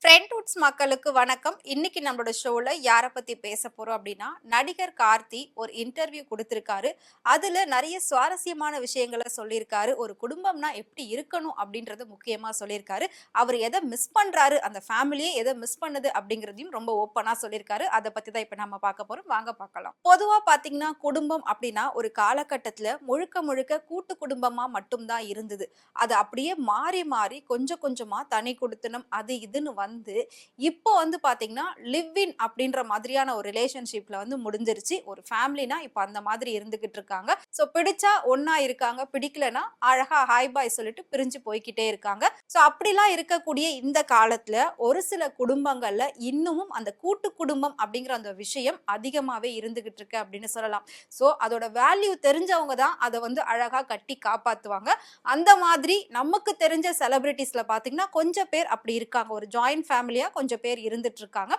ஃப்ரெண்ட்வுட்ஸ் மக்களுக்கு வணக்கம். இன்னைக்கு நம்மளோட ஷோல யார பத்தி பேச போறோம் அப்படின்னா, நடிகர் கார்த்தி ஒரு இன்டர்வியூ குடுத்திருக்காரு. அதுல நெறைய சுவாரஸ்யமான விஷயங்கள சொல்லியிருக்காரு. ஒரு குடும்பம்னா எப்படி இருக்கணும் அப்படின்றத முக்கியமா சொல்லியிருக்காரு. அவர் எத மிஸ் பண்றாரு, அந்த ஃபேமிலியே எத மிஸ் பண்ணுது அப்படிங்கிறதையும் ரொம்ப ஓப்பனா சொல்லியிருக்காரு. அத பத்தி தான் இப்ப நம்ம பார்க்க போறோம். வாங்க பார்க்கலாம். பொதுவா பார்த்தீங்கன்னா, குடும்பம் அப்படின்னா ஒரு காலகட்டத்துல முழுக்க முழுக்க கூட்டு குடும்பமா மட்டும் தான் இருந்தது. அது அப்படியே மாறி மாறி கொஞ்சம் கொஞ்சமா தனி குடித்தனம் அது இதுன்னு வந்து இப்போ வந்து பாத்தீங்கன்னா லிவ் இன் அப்படின்ற மாதிரியான ஒரு ரிலேஷன்ஷிப்ல வந்து முடிஞ்சிருச்சு. ஒரு ஃபேமிலினா இப்போ அந்த மாதிரி இருந்துகிட்டு இருக்காங்க. சோ பிடிச்சா ஒண்ணா இருக்காங்க, பிடிக்கலனா அழகா ஹாய் பாய் சொல்லிட்டு பிரிஞ்சு போய்க்கிட்டே இருக்காங்க. சோ அப்படிலாம் இருக்கக்கூடிய இந்த காலத்துல ஒரு சில குடும்பங்கள்ல இன்னமும் அந்த கூட்டு குடும்பம் அப்படிங்கிற அந்த விஷயம் அதிகமாவே இருந்துகிட்டு இருக்கு அப்படின்னு சொல்லலாம். சோ அதோட வேல்யூ தெரிஞ்சவங்க தான் அதை வந்து அழகா கட்டி காப்பாத்துவாங்க. அந்த மாதிரி நமக்கு தெரிஞ்ச செலிபிரிட்டிஸ்ல பாத்தீங்கன்னா கொஞ்சம் பேர் அப்படி இருக்காங்க. ஒரு ஜாயிண்ட் ஃபேமிலியா கொஞ்சம் பேர் இருந்துட்டு இருக்காங்க.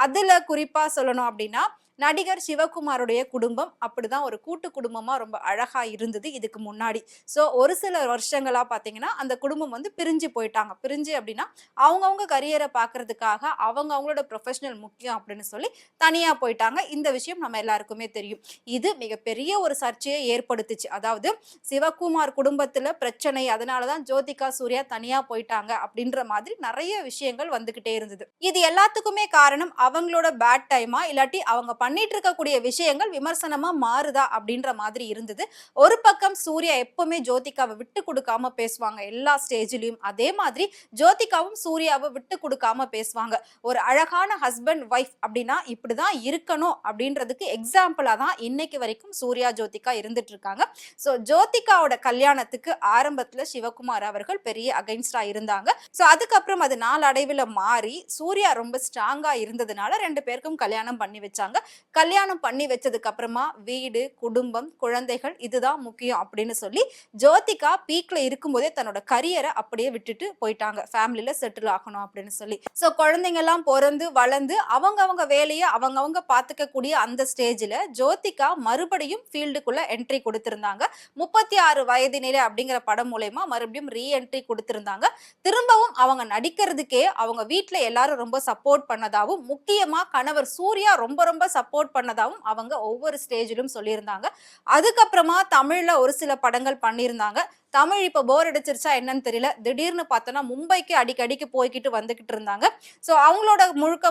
அதுல குறிப்பா சொல்லணும் அப்படின்னா நடிகர் சிவகுமாருடைய குடும்பம் அப்படிதான் ஒரு கூட்டு குடும்பமா ரொம்ப அழகா இருந்தது இதுக்கு முன்னாடி. சோ ஒரு சில வருஷங்களா பாத்தீங்கன்னா அந்த குடும்பம் வந்து பிரிஞ்சு போயிட்டாங்க. பிரிஞ்சு அப்படின்னா அவங்கவங்க கரியரை பாக்குறதுக்காக அவங்க அவங்களோட ப்ரொஃபஷனல் முக்கியம் அப்படின்னு சொல்லி தனியா போயிட்டாங்க. இந்த விஷயம் நம்ம எல்லாருக்குமே தெரியும். இது மிகப்பெரிய ஒரு சர்ச்சையை ஏற்படுத்துச்சு. அதாவது சிவகுமார் குடும்பத்துல பிரச்சனை, அதனாலதான் ஜோதிகா சூர்யா தனியா போயிட்டாங்க அப்படின்ற மாதிரி நிறைய விஷயங்கள் வந்துகிட்டே இருந்தது. இது எல்லாத்துக்குமே காரணம் அவங்களோட பேட் டைமா இல்லாட்டி அவங்க பண்ணிட்டு இருக்கக்கூடிய விஷயங்கள் விமர்சனமா மாறுதா அப்படின்ற மாதிரி இருந்தது. ஒரு பக்கம் சூர்யா எப்பவுமே ஜோதிகாவை விட்டு கொடுக்காம பேசுவாங்க எல்லா ஸ்டேஜ்லயும். அதே மாதிரி ஜோதிகாவும் சூர்யாவை விட்டு கொடுக்காம பேசுவாங்க. ஒரு அழகான ஹஸ்பண்ட் ஒய்ஃப் அப்படின்னா இப்படிதான் இருக்கணும் அப்படின்றதுக்கு எக்ஸாம்பிளா தான் இன்னைக்கு வரைக்கும் சூர்யா ஜோதிகா இருந்துட்டு இருக்காங்க. சோ ஜோதிகாவோட கல்யாணத்துக்கு ஆரம்பத்துல சிவகுமார் அவர்கள் பெரிய அகைன்ஸ்டா இருந்தாங்க. சோ அதுக்கப்புறம் அது நாளடைவுல மாறி சூர்யா ரொம்ப ஸ்ட்ராங்கா இருந்ததுனால ரெண்டு பேருக்கும் கல்யாணம் பண்ணி வச்சாங்க. கல்யாணம் பண்ணி வச்சதுக்கு அப்புறமா வீடு, குடும்பம், குழந்தைகள் இதுதான் முக்கியம் அப்படின்னு சொல்லி ஜோதிகா பீக்ல இருக்கும்போதே தன்னோட கரியரை அப்படியே விட்டுட்டு போயிட்டாங்க. ஃபேமிலில செட்டில் ஆகணும் அப்படின்னு சொல்லி. சோ குழந்தைங்க எல்லாம் பிறந்து வளர்ந்து அவங்க வேலையை அவங்க பாத்துக்க கூடிய அந்த ஸ்டேஜ்ல ஜோதிகா மறுபடியும் ஃபீல்டுக்குள்ள என்ட்ரி கொடுத்திருந்தாங்க. 36 வயதினிலே அப்படிங்கிற படம் மூலமா மறுபடியும் ரீஎன்ட்ரி கொடுத்திருந்தாங்க. திரும்பவும் அவங்க நடிக்கிறதுக்கே அவங்க வீட்டுல எல்லாரும் ரொம்ப சப்போர்ட் பண்ணதாவும், முக்கியமா கணவர் சூர்யா ரொம்ப சப்போர்ட் பண்ணதாவும் அவங்க ஒவ்வொரு ஸ்டேஜிலும் சொல்லியிருந்தாங்க. அதுக்கப்புறமா தமிழ்ல ஒரு சில படங்கள் பண்ணியிருந்தாங்க. தமிழ் இப்ப போர் அடிச்சிருச்சா என்னன்னு தெரியல. திடீர்னு பார்த்தோன்னா மும்பைக்கு அடிக்கடிக்கு போய்கிட்டு வந்துகிட்டு இருந்தாங்க. சோ அவங்களோட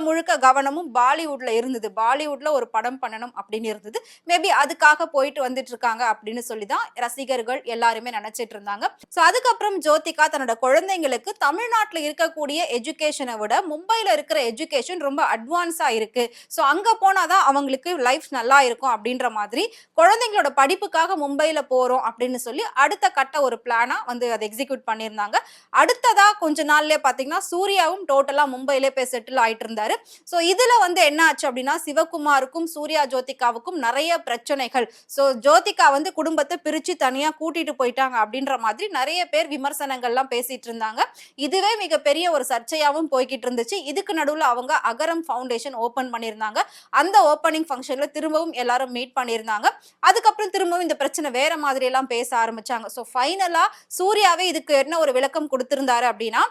முழுக்க கவனமும் பாலிவுட்ல இருந்தது. பாலிவுட்ல ஒரு படம் பண்ணணும் அப்படின்னு இருந்தது. மேபி அதுக்காக போயிட்டு வந்துட்டு இருக்காங்க அப்படின்னு சொல்லிதான் ரசிகர்கள் எல்லாருமே நினைச்சிட்டு இருந்தாங்க. சோ அதுக்கப்புறம் ஜோதிகா தன்னோட குழந்தைங்களுக்கு தமிழ்நாட்டுல இருக்கக்கூடிய எஜுகேஷனை விட மும்பைல இருக்கிற எஜுகேஷன் ரொம்ப அட்வான்ஸா இருக்கு. சோ அங்க போனாதான் அவங்களுக்கு லைஃப் நல்லா இருக்கும் அப்படின்ற மாதிரி குழந்தைங்களோட படிப்புக்காக மும்பைல போறோம் அப்படின்னு சொல்லி அடுத்த கட்ட ஒரு பிளானா வந்து அதை எக்ஸிக்யூட் பண்ணியிருந்தாங்க. அடுத்ததா கொஞ்ச நாள்லயே பாத்தீங்கன்னா சூர்யாவும் டோட்டலா மும்பையிலே போய் செட்டில் ஆயிட்டு இருந்தாரு. சோ இதுல வந்து என்ன ஆச்சு அப்படின்னா சிவகுமாருக்கும் சூர்யா ஜோதிகாவுக்கும் நிறைய பிரச்சனைகள். சோ ஜோதிகா வந்து குடும்பத்தை பிரிச்சு தனியா கூட்டிட்டு போயிட்டாங்க அப்படின்ற மாதிரி நிறைய பேர் விமர்சனங்கள்லாம் பேசிட்டு இருந்தாங்க. இதுவே மிகப்பெரிய ஒரு சர்ச்சையாவும் போய்கிட்டு இருந்துச்சு. இதுக்கு நடுவுல அவங்க அகரம் ஃபவுண்டேஷன் ஓபன் பண்ணியிருந்தாங்க. அந்த ஓப்பனிங் ஃபங்க்ஷன்ல திரும்பவும் எல்லாரும் மீட் பண்ணியிருந்தாங்க. அதுக்கப்புறம் திரும்பவும் இந்த பிரச்சனை வேற மாதிரி எல்லாம் பேச ஆரம்பிச்சாங்க. சோ ஃபைனலா சூர்யாவே இதுக்கு என்ன ஒரு விளக்கம் கொடுத்திருந்தாரு அப்படின்னா,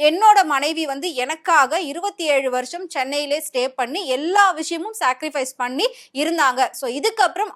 என்னோட மனைவி வந்து எனக்காக 27 வருஷம் சென்னையிலே ஸ்டே பண்ணி எல்லா விஷயமும் சாக்ரிஃபைஸ் பண்ணி இருந்தாங்க. சோ இதுக்கப்புறம்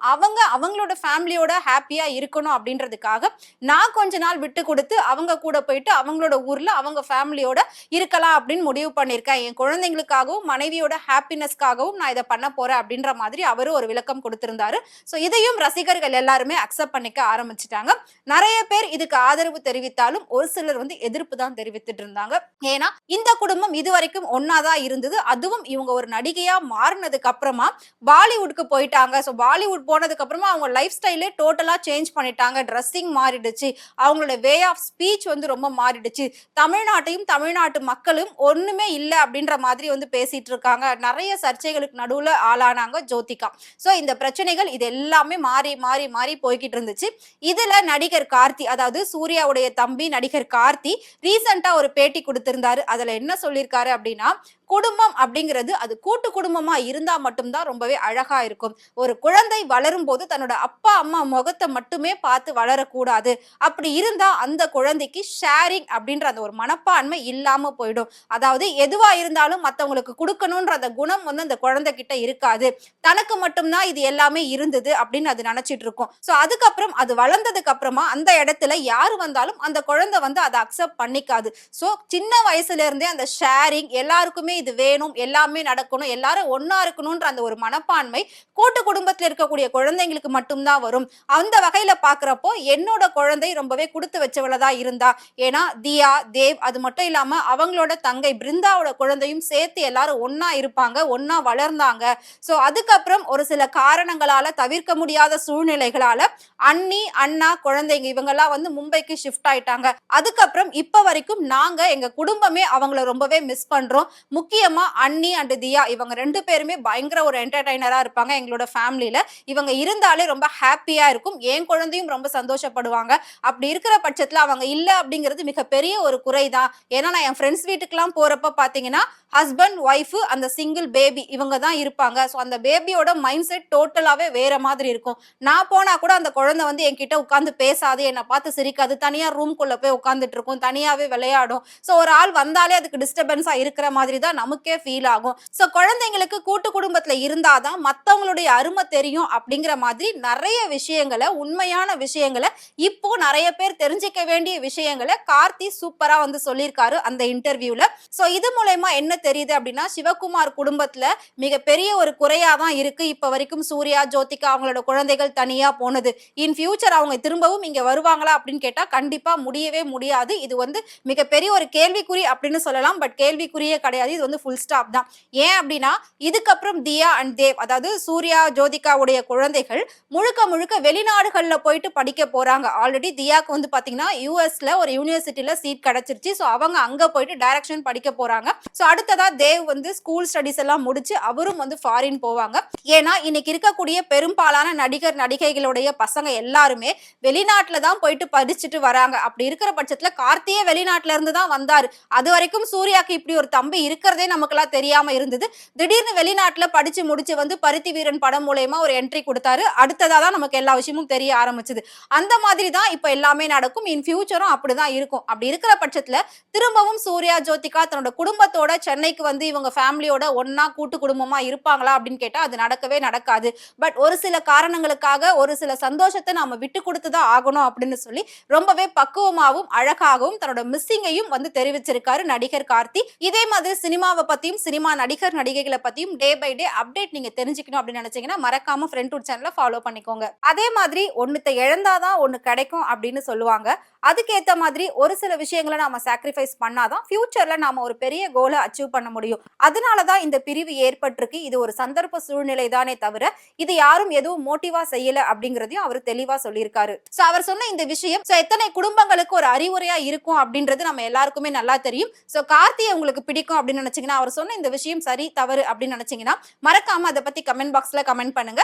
அவங்களோட ஃபேமிலியோட ஹாப்பியா இருக்கணும் அப்படின்றதுக்காக நான் கொஞ்ச நாள் விட்டு கொடுத்து அவங்க கூட போயிட்டு அவங்களோட ஊர்ல அவங்க ஃபேமிலியோட இருக்கலாம் அப்படின்னு முடிவு பண்ணியிருக்கேன். என் குழந்தைங்களுக்காகவும் மனைவியோட ஹாப்பினஸ்க்காகவும் நான் இதை பண்ண போறேன் அப்படின்ற மாதிரி அவரு ஒரு விளக்கம் கொடுத்திருந்தாரு. சோ இதையும் ரசிகர்கள் எல்லாருமே அக்செப்ட் பண்ணிக்க ஆரம்பிச்சிட்டாங்க. நிறைய பேர் இதுக்கு ஆதரவு தெரிவித்தாலும் ஒரு சிலர் வந்து எதிர்ப்பு தான் தெரிவித்துட்டு இருந்தாங்க. ஏன்னா இந்த குடும்பம் இதுவரைக்கும் ஒன்னாதான் இருந்தது. அதுவும் இவங்க ஒரு நடிகையா மாறினதுக்கு அப்புறமா பாலிவுட்க்கு போயிட்டாங்க. சோ பாலிவுட் போனதுக்கு அப்புறமா அவங்க லைஃப் ஸ்டைலே டோட்டலா சேஞ்ச் பண்ணிட்டாங்க. ட்ரெஸ்ஸிங் மாறிடுச்சு. அவங்களோட வே ஆஃப் ஸ்பீச் வந்து ரொம்ப மாறிடுச்சு. தமிழ்நாட்டையும் தமிழ்நாட்டு மக்களும் ஒண்ணுமே இல்லை அப்படின்ற மாதிரி வந்து பேசிட்டு இருக்காங்க. நிறைய சர்ச்சைகளுக்கு நடுவுல ஆளானாங்க ஜோதிகா. சோ இந்த பிரச்சனைகள் இது எல்லாமே மாறி மாறி மாறி போய்கிட்டு இருந்துச்சு. இதுல நடிகர் கார்த்தி, அதாவது சூர்யாவுடைய தம்பி நடிகர் கார்த்தி ரீசெண்டா ஒரு பேட்டி கொடுத்திருந்தாரு. அதுல என்ன சொல்லியிருக்காரு அப்படின்னா, குடும்பம் அப்படிங்கிறது அது கூட்டு குடும்பமா இருந்தா மட்டும்தான் ரொம்பவே அழகா இருக்கும். ஒரு குழந்தை வளரும் போது தன்னோட அப்பா அம்மா முகத்தை மட்டுமே பார்த்து வளரக்கூடாது. அப்படி இருந்தா அந்த குழந்தைக்கு ஷேரிங் அப்படின்ற அந்த ஒரு மனப்பான்மை இல்லாம போயிடும். அதாவது எதுவா இருந்தாலும் மத்தவங்களுக்கு கொடுக்கணும்ன்ற அந்த குணம் வந்து அந்த குழந்தை கிட்ட இருக்காது. தனக்கு மட்டும்தான் இது எல்லாமே இருந்தது அப்படின்னு அது நினைச்சிட்டு இருக்கும். சோ அதுக்கப்புறம் அது வளர்ந்ததுக்கு அப்புறமா அந்த இடத்துல யாரு வந்தாலும் அந்த குழந்தை வந்து அதை அக்செப்ட் பண்ணிக்காது. சோ சின்ன வயசுல இருந்தே அந்த ஷேரிங், எல்லாருக்குமே இது வேணும், எல்லாமே நடக்கணும், எல்லாரும் ஒன்னா இருக்கணும்ன்ற அந்த ஒரு மனப்பான்மை கூட்டு குடும்பத்துல இருக்கக்கூடிய குழந்தைங்களுக்கு மட்டும்தான் வரும். அந்த வகையில பாக்குறப்போ என்னோட குழந்தை ரொம்பவே கொடுத்து வச்சவளதான் இருந்தா. ஏன்னா தியா, தேவ், அது மட்டும் இல்லாம அவங்களோட தங்கை பிருந்தாவோட குழந்தையும் சேர்த்து எல்லாரும் ஒன்னா இருப்பாங்க, ஒன்னா வளர்ந்தாங்க. சோ அதுக்கப்புறம் ஒரு சில காரணங்களால, தவிர்க்க முடியாத சூழ்நிலைகளால அண்ணி, அண்ணா, குழந்தைங்க இவங்கெல்லாம் வந்து மும்பைக்கு ஷிஃப்ட் ஆயிட்டாங்க. அதுக்கப்புறம் இப்ப வரைக்கும் நாங்க எங்க குடும்பமே அவங்கள ரொம்பவே மிஸ் பண்றோம். முக்கியமா அண்ணி அண்ட் தியா இவங்க 2 பேருமே பயங்கர ஒரு என்டர்டைனரா இருப்பாங்க எங்களோட ஃபேமிலில. இவங்க இருந்தாலே ரொம்ப ஹாப்பியா இருக்கும். என் குழந்தையும் ரொம்ப சந்தோஷப்படுவாங்க. அப்படி இருக்கிற பட்சத்துல அவங்க இல்ல அப்படிங்கிறது மிகப்பெரிய ஒரு குறைதான். ஏன்னா நான் என் ஃப்ரெண்ட்ஸ் வீட்டுக்கெல்லாம் போறப்ப பாத்தீங்கன்னா ஹஸ்பண்ட், ஒய்ஃப், அந்த சிங்கிள் பேபி இவங்க தான் இருப்பாங்க. ஸோ அந்த பேபியோட மைண்ட் செட் டோட்டலாவே வேற மாதிரி இருக்கும். நான் போனா கூட அந்த குழந்தை வந்து என்கிட்ட உட்கார்ந்து பேசாது, என்னை பார்த்து சிரிக்காது, தனியா ரூம்குள்ள போய் உட்கார்ந்துட்டு இருக்கும், தனியாவே விளையாடும். ஸோ ஒரு ஆள் வந்தாலே அதுக்கு டிஸ்டர்பன்ஸா இருக்கிற மாதிரி தான் நமக்கே ஃபீல் ஆகும். ஸோ குழந்தைங்களுக்கு கூட்டு குடும்பத்துல இருந்தாதான் மத்தவங்களுடைய அருமை தெரியும் அப்படிங்கிற மாதிரி நிறைய விஷயங்களை, உண்மையான விஷயங்களை, இப்போ நிறைய பேர் தெரிஞ்சுக்க வேண்டிய விஷயங்களை கார்த்தி சூப்பரா வந்து சொல்லியிருக்காரு அந்த இன்டர்வியூல. சோ இது மூலமா என்ன தெரியுது அப்படின்னா, சிவகுமார் குடும்பத்துல மிகப்பெரிய ஒரு குறையா தான் இருக்கு இப்ப வரைக்கும் சூர்யா, ஜோதிகா அவங்களோட குழந்தைகள் தனியா போனது. இன் ஃபியூச்சர் அவங்க திரும்பவும் இங்க வருவாங்களா அப்படின்னு கேட்டா கண்டிப்பா முடியவே முடியாது. இது வந்து மிகப்பெரிய ஒரு கேள்விக்குறி அப்படின்னு சொல்லலாம். பட் கேள்விக்குறியே கிடையாது, இது வந்து ஃபுல் ஸ்டாப் தான். ஏன் அப்படின்னா இதுக்கப்புறம் தியா அண்ட் தேவ், அதாவது சூர்யா, ஜோதிகாவுடைய குழந்தைகள் முழுக்க முழுக்க வெளிநாடுகள்ல போயிட்டு படிக்க போறாங்க. ஆல்ரெடி தியாக்கு வந்து பாத்தீங்கன்னா யூஎஸ்ல ஒரு யூனிவர்சிட்டியில சீட் கிடைச்சிருச்சு. சோ அவங்க அங்க போயிட்டு டைரக்ஷன் படிக்க போறாங்க. சோ அடுத்ததா தேவ் வந்து ஸ்கூல் ஸ்டடிஸ் எல்லாம் முடிச்சு அவரும் வந்து ஃபாரின் போவாங்க. ஏன்னா இன்னைக்கு இருக்கக்கூடிய பெரும்பாலான நடிகர் நடிகைகளுடைய பசங்க எல்லாருமே வெளிநாட்டுல தான் போயிட்டு படிச்சுட்டு வராங்க. அப்படி இருக்கிற பட்சத்துல கார்த்தியே வெளிநாட்டுல இருந்து தான் வந்தாரு. அது வரைக்கும் சூர்யாக்கு இப்படி ஒரு தம்பி இருக்கிறதே நமக்கெல்லாம் தெரியாம இருந்தது. திடீர்னு வெளிநாட்டுல படிச்சு முடிச்சு வந்து பருத்தி வீரன் படம் மூலமா ஒரு என்ட்ரி கொடுத்தாரு. அடுத்ததா தான் நமக்கு எல்லா விஷயமும் தெரிய ஆரம்பிச்சது. அந்த மாதிரி தான் இப்ப எல்லாமே நடக்கும். இன் ஃபியூச்சரும் அப்படிதான் இருக்கும். அப்படி இருக்கிற பட்சத்துல திரும்பவும் சூர்யா, ஜோதிகா தன்னோட குடும்பத்தோட சென்னைக்கு வந்து இவங்க ஃபேமிலியோட ஒன்னா கூட்டு குடும்பமா இருப்பாங்களா அப்படின்னு கேட்டா அது நடக்கவே நடக்காது. பட் ஒரு சில காரணங்களுக்காக ஒரு சில சந்தோஷத்தை நாம விட்டு கொடுத்துதான் ஆகணும் அப்படின்னு சொல்லி ரொம்பவே பக்குவமாகவும் அழகாகவும் தன்னோட மிஸ்ஸிங்கையும் வந்து தெரிவிச்சிருக்காரு நடிகர் கார்த்தி. இதே மாதிரி சினிமாவை பத்தியும் சினிமா நடிகர் நடிகைகளை பத்தியும் டே பை டே அப்டேட் நீங்க தெரிஞ்சுக்கணும் அப்படின்னு நினைச்சீங்கன்னா மறக்காம ஃப்ரெண்ட் சேனலை ஃபாலோ பண்ணிக்கோங்க. அதே மாதிரி ஒண்ணுத்தை இழந்தாதான் ஒண்ணு கிடைக்கும் அப்படின்னு சொல்லுவாங்க. அதுக்கேத்த மாதிரி ஒரு சில விஷயங்களை நாம சாக்ரிஃபைஸ் பண்ணாதான் ஃபியூச்சர்ல நாம ஒரு பெரிய கோலை அச்சீவ் பண்ண முடியும். அதனாலதான் இந்த பிரிவு ஏற்பட்டிருக்கு. இது ஒரு சந்தர்ப்ப சூழ்நிலை தானே தவிர இது யாரும் எதுவும் மோட்டிவா செய்யல அப்படிங்கறதையும் அவர் தெளிவா சொல்லியிருக்காரு. சோ அவர் சொன்ன இந்த விஷயம் எத்தனை குடும்பங்களுக்கு ஒரு அறிவுரையா இருக்கும் அப்படின்றது நம்ம எல்லாருக்குமே நல்லா தெரியும். சோ கார்த்தியை உங்களுக்கு பிடிக்கும் அப்படின்னு நினைச்சீங்கன்னா, அவர் சொன்ன இந்த விஷயம் சரி தவறு அப்படின்னு நினைச்சீங்கன்னா மறக்காம அதை பத்தி கமெண்ட் பாக்ஸ்ல கமெண்ட் பண்ணுங்க.